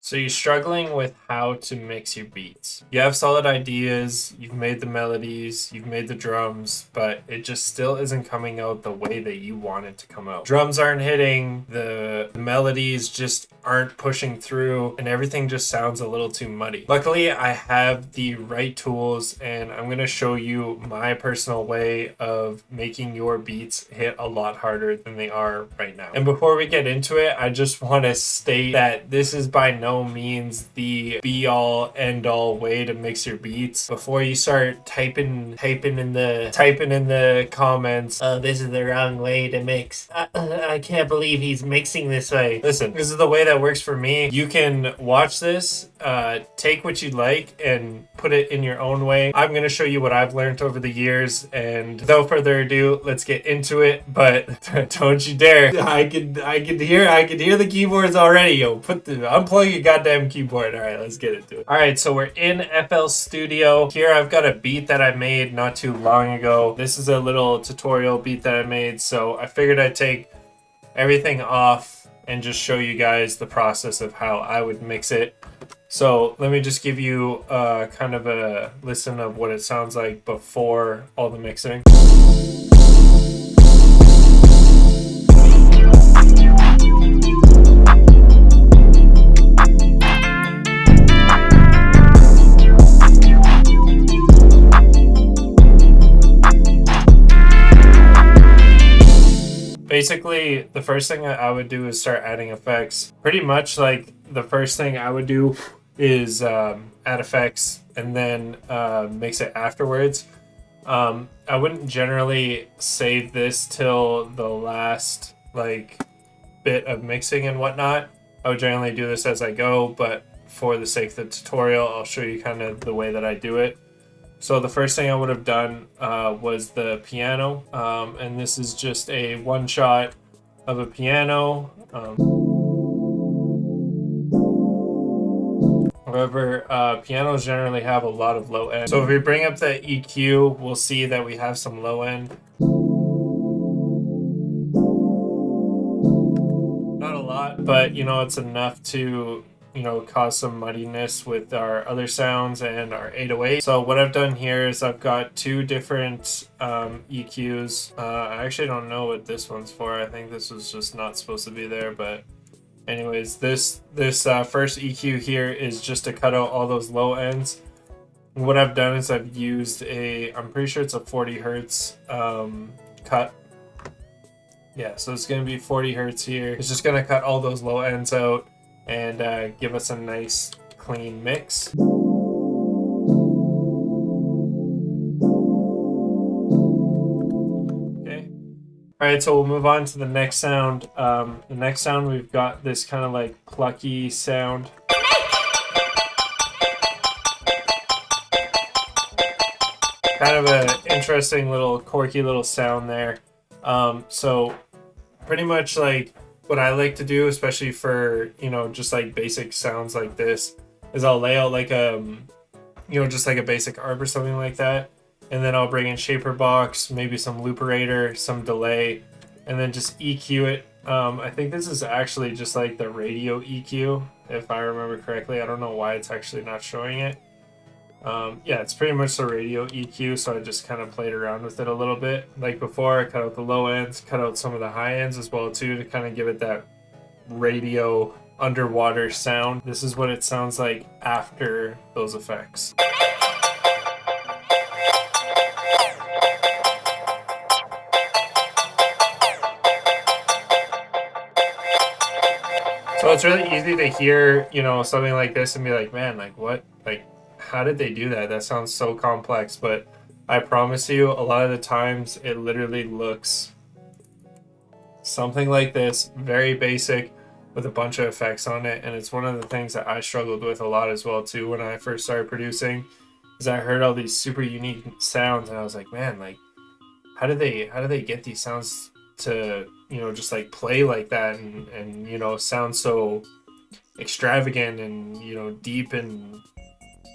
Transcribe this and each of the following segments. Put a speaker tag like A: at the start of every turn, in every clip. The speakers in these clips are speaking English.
A: So you're struggling with how to mix your beats. You have solid ideas, you've made the melodies, you've made the drums, but it just still isn't coming out the way that you want it to come out. Drums aren't hitting, the melodies just aren't pushing through, and everything just sounds a little too muddy. Luckily, I have the right tools, and I'm gonna show you my personal way of making your beats hit a lot harder than they are right now. And before we get into it, I just want to state that this is by no means the be-all end-all way to mix your beats. Before you start typing in the comments, oh, this is the wrong way to mix. I can't believe he's mixing this way. Listen, this is the way that works for me. You can watch this, take what you like and put it in your own way. I'm gonna show you what I've learned over the years, and without further ado, let's get into it. But don't you dare! I can hear the keyboards already. Yo, unplug your goddamn keyboard. All right, let's get into it. All right, so we're in FL Studio. Here I've got a beat that I made not too long ago. This is a little tutorial beat that I made, so I figured I'd take everything off and just show you guys the process of how I would mix it. So let me just give you kind of a listen of what it sounds like before all the mixing. Basically, the first thing I would do is start adding effects. Pretty much like the first thing I would do is add effects and then mix it afterwards. I wouldn't generally save this till the last like bit of mixing and whatnot. I would generally do this as I go, but for the sake of the tutorial, I'll show you kind of the way that I do it. So the first thing I would have done was the piano, and this is just a one shot of a piano. However, pianos generally have a lot of low end. So if we bring up the EQ, we'll see that we have some low end. Not a lot, but you know, it's enough to cause some muddiness with our other sounds and our 808. So what I've done here is I've got two different EQs. I actually don't know what this one's for. I think this was just not supposed to be there, but anyways, this first EQ here is just to cut out all those low ends. What I've done is I've used I'm pretty sure it's a 40 hertz cut. Yeah, so it's going to be 40 hertz here. It's just going to cut all those low ends out and give us a nice clean mix. Okay. All right, so we'll move on to the next sound. The next sound, we've got this kind of like plucky sound. Kind of an interesting little quirky little sound there. So pretty much like what I like to do, especially for, just like basic sounds like this, is I'll lay out like just like a basic arp or something like that. And then I'll bring in shaper box, maybe some looperator, some delay, and then just EQ it. I think this is actually just like the radio EQ, if I remember correctly. I don't know why it's actually not showing it. Yeah, it's pretty much the radio EQ, so I just kind of played around with it a little bit. Like before, I cut out the low ends, cut out some of the high ends as well too, to kind of give it that radio underwater sound. This is what it sounds like after those effects. So it's really easy to hear, something like this and be like, man, like what? Like, how did they do that? That sounds so complex, but I promise you, a lot of the times it literally looks something like this, very basic, with a bunch of effects on it. And it's one of the things that I struggled with a lot as well too when I first started producing, is I heard all these super unique sounds and I was like, man, like how do they get these sounds to just like play like that and sound so extravagant and deep and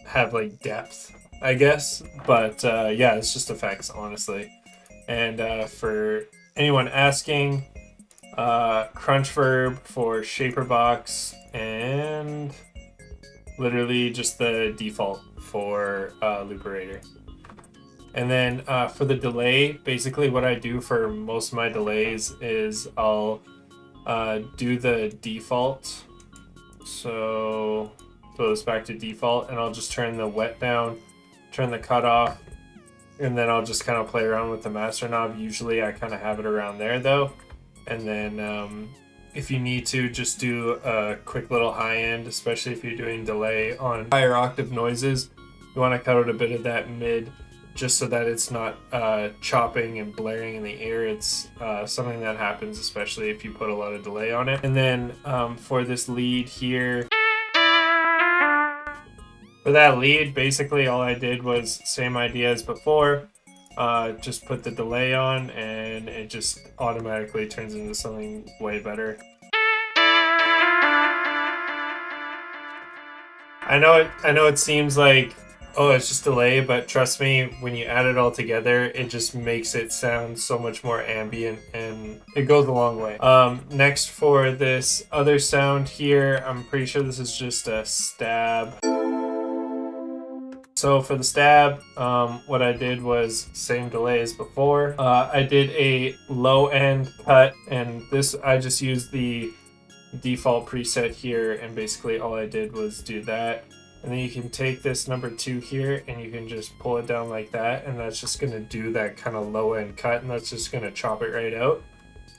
A: have like depth, I guess. But yeah, it's just effects, honestly. And for anyone asking, crunch verb for shaper box and literally just the default for Looperator. And then for the delay, basically what I do for most of my delays is I'll do the default. So throw this back to default, and I'll just turn the wet down, turn the cut off, and then I'll just kind of play around with the master knob. Usually I kind of have it around there though. And then if you need to, just do a quick little high end, especially if you're doing delay on higher octave noises. You want to cut out a bit of that mid just so that it's not chopping and blaring in the ear. It's something that happens, especially if you put a lot of delay on it. And then for this lead here, for that lead, basically all I did was same idea as before. Just put the delay on and it just automatically turns into something way better. I know it seems like, oh, it's just delay, but trust me, when you add it all together, it just makes it sound so much more ambient, and it goes a long way. Next, for this other sound here, I'm pretty sure this is just a stab. So for the stab, what I did was same delay as before. I did a low end cut, and this I just used the default preset here, and basically all I did was do that. And then you can take this number 2 here and you can just pull it down like that, and that's just gonna do that kind of low end cut, and that's just gonna chop it right out.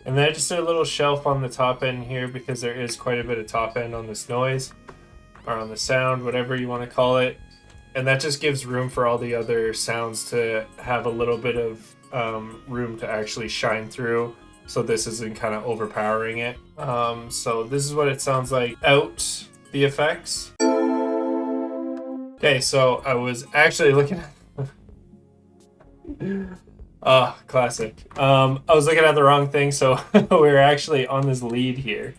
A: And then I just did a little shelf on the top end here because there is quite a bit of top end on this noise, or on the sound, whatever you want to call it. And that just gives room for all the other sounds to have a little bit of room to actually shine through, so this isn't kind of overpowering it. So this is what it sounds like out the effects. Okay, so I was actually looking at classic. I was looking at the wrong thing, so we're actually on this lead here.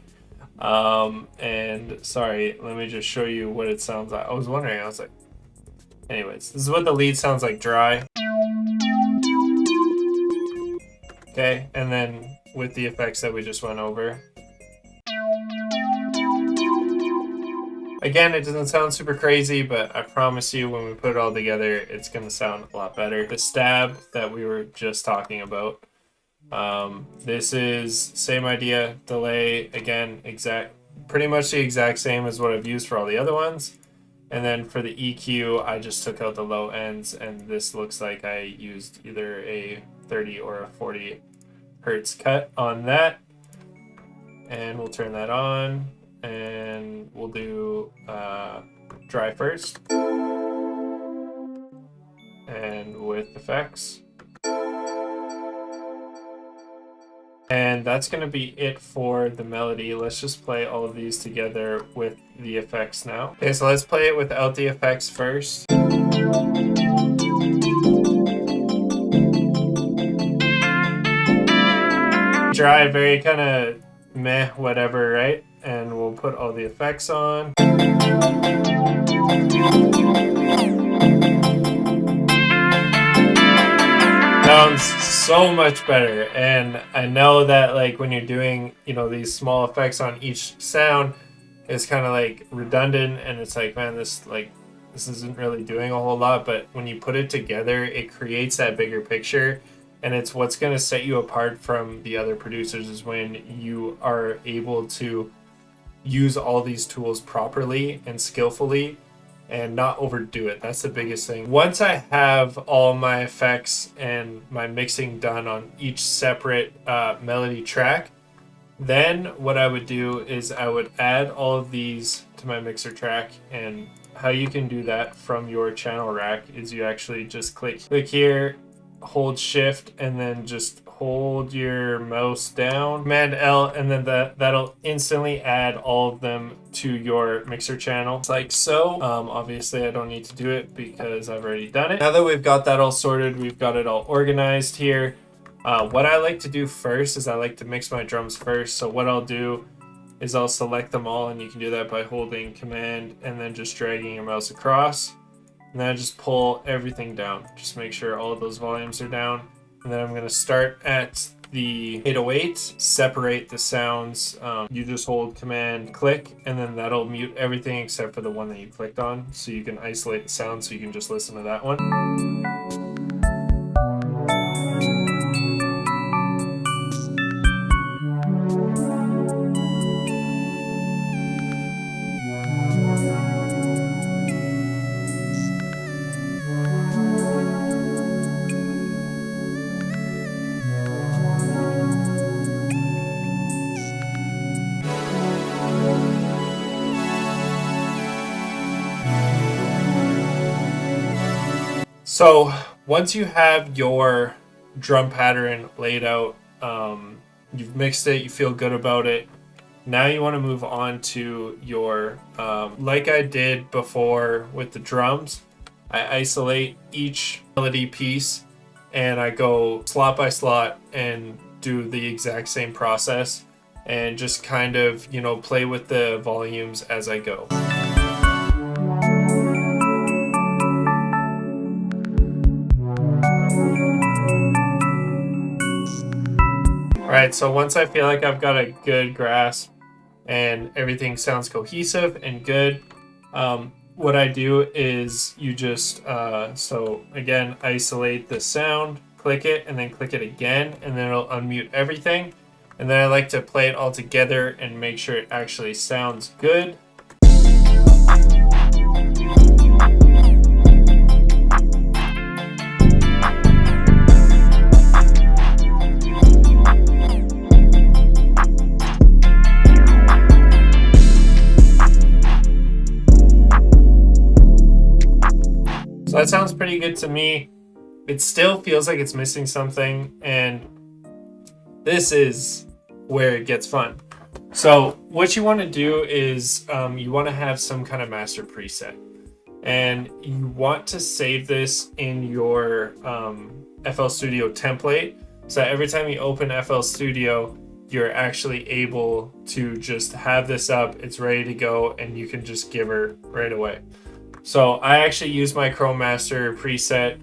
A: And sorry, let me just show you what it sounds like. I was wondering, I was like, anyways, this is what the lead sounds like dry. Okay, and then with the effects that we just went over. Again, it doesn't sound super crazy, but I promise you when we put it all together, it's going to sound a lot better. The stab that we were just talking about, this is same idea, delay, again, pretty much the exact same as what I've used for all the other ones. And then for the EQ, I just took out the low ends, and this looks like I used either a 30 or a 40 hertz cut on that. And we'll turn that on, and we'll do dry first, and with effects. And that's going to be it for the melody. Let's just play all of these together with the effects now. Okay, so let's play it without the effects first. Dry, very kind of meh, whatever, right? And we'll put all the effects on. Sounds so much better. And I know that like when you're doing, you know, these small effects on each sound, it's kind of like redundant, and it's like, man, this isn't really doing a whole lot. But when you put it together, it creates that bigger picture. And it's what's going to set you apart from the other producers, is when you are able to use all these tools properly and skillfully and not overdo it. That's the biggest thing. Once I have all my effects and my mixing done on each separate melody track, then what I would do is I would add all of these to my mixer track. And how you can do that from your channel rack is you actually just click here, hold shift, and then just hold your mouse down, Command L, and then that'll instantly add all of them to your mixer channel, like so. Obviously I don't need to do it because I've already done it. Now that we've got that all sorted, we've got it all organized here. What I like to do first is I like to mix my drums first. So what I'll do is I'll select them all, and you can do that by holding Command and then just dragging your mouse across. And then I just pull everything down. Just make sure all of those volumes are down. And then I'm going to start at the 808, separate the sounds. You just hold Command click, and then that'll mute everything except for the one that you clicked on. So you can isolate the sound, so you can just listen to that one. So once you have your drum pattern laid out, you've mixed it, you feel good about it. Now you want to move on to your, like I did before with the drums, I isolate each melody piece and I go slot by slot and do the exact same process and just kind of, you know, play with the volumes as I go. Alright, so once I feel like I've got a good grasp and everything sounds cohesive and good, what I do is you just, so again, isolate the sound, click it, and then click it again, and then it'll unmute everything. And then I like to play it all together and make sure it actually sounds good. So that sounds pretty good to me. It still feels like it's missing something, and this is where it gets fun. So what you want to do is you want to have some kind of master preset, and you want to save this in your FL Studio template, so that every time you open FL Studio, you're actually able to just have this up, it's ready to go, and you can just give her right away. So I actually use my Chrome Master preset.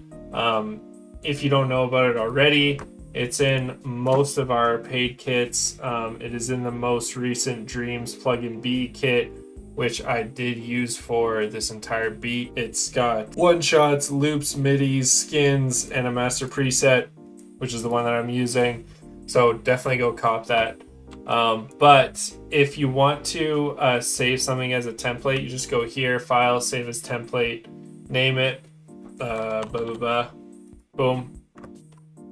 A: If you don't know about it already, it's in most of our paid kits. It is in the most recent Dreams Plugin B kit, which I did use for this entire beat. It's got one-shots, loops, midis, skins, and a master preset, which is the one that I'm using. So definitely go cop that. But if you want to save something as a template, you just go here, File, Save as Template, name it, blah, blah, blah, boom.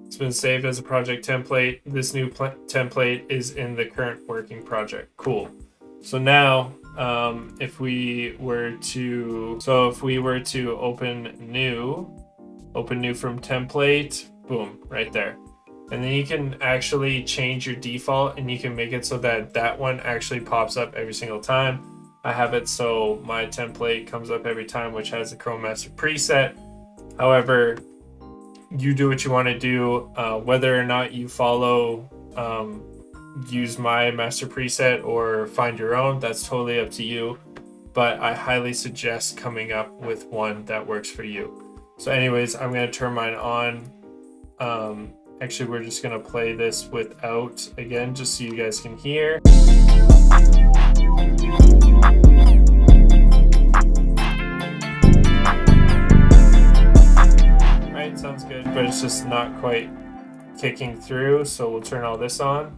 A: It's been saved as a project template. This new template is in the current working project. Cool. So now, if we were to open new from template, boom, right there. And then you can actually change your default, and you can make it so that that one actually pops up every single time. I have it so my template comes up every time, which has the Chrome Master preset. However, you do what you want to do. Whether or not you follow, use my master preset or find your own, that's totally up to you. But I highly suggest coming up with one that works for you. So anyways, I'm going to turn mine on. Actually, we're just going to play this without, again, just so you guys can hear. Right, sounds good, but it's just not quite kicking through, so we'll turn all this on.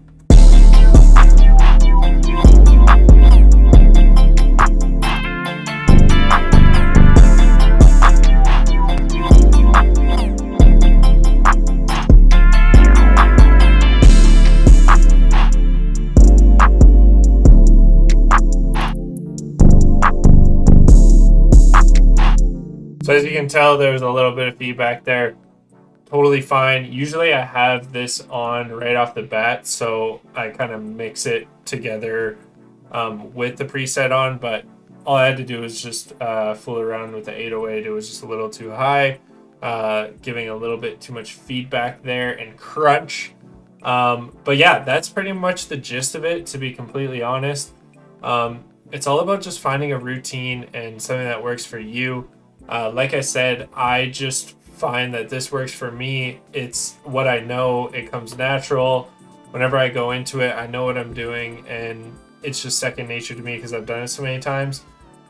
A: So as you can tell, there's a little bit of feedback there. Totally fine. Usually I have this on right off the bat, so I kind of mix it together with the preset on, but all I had to do was just fool around with the 808. It was just a little too high, giving a little bit too much feedback there and crunch. But yeah, that's pretty much the gist of it, to be completely honest. It's all about just finding a routine and something that works for you. Like I said, I just find that this works for me. It's what I know. It comes natural. Whenever I go into it, I know what I'm doing, and it's just second nature to me because I've done it so many times.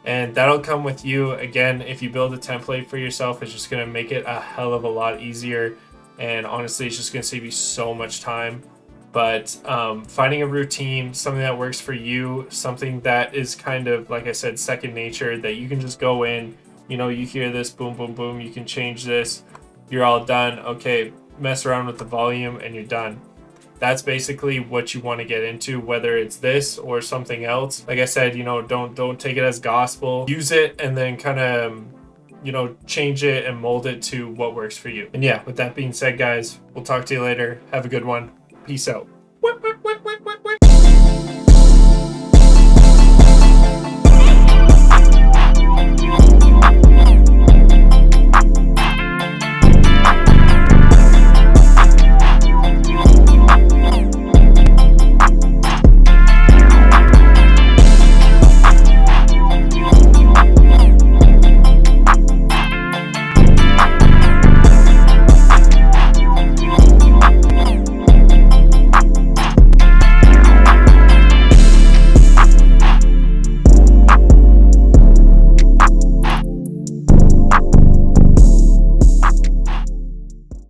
A: And that'll come with you. Again, if you build a template for yourself, it's just going to make it a hell of a lot easier. And honestly, it's just going to save you so much time. But finding a routine, something that works for you, something that is kind of, like I said, second nature, that you can just go in, you know, you hear this, boom, boom, boom, you can change this, you're all done. Okay, mess around with the volume and you're done. That's basically what you want to get into, whether it's this or something else. Like I said, you know, don't take it as gospel. Use it and then kind of, you know, change it and mold it to what works for you. And yeah, with that being said, guys, we'll talk to you later. Have a good one. Peace out.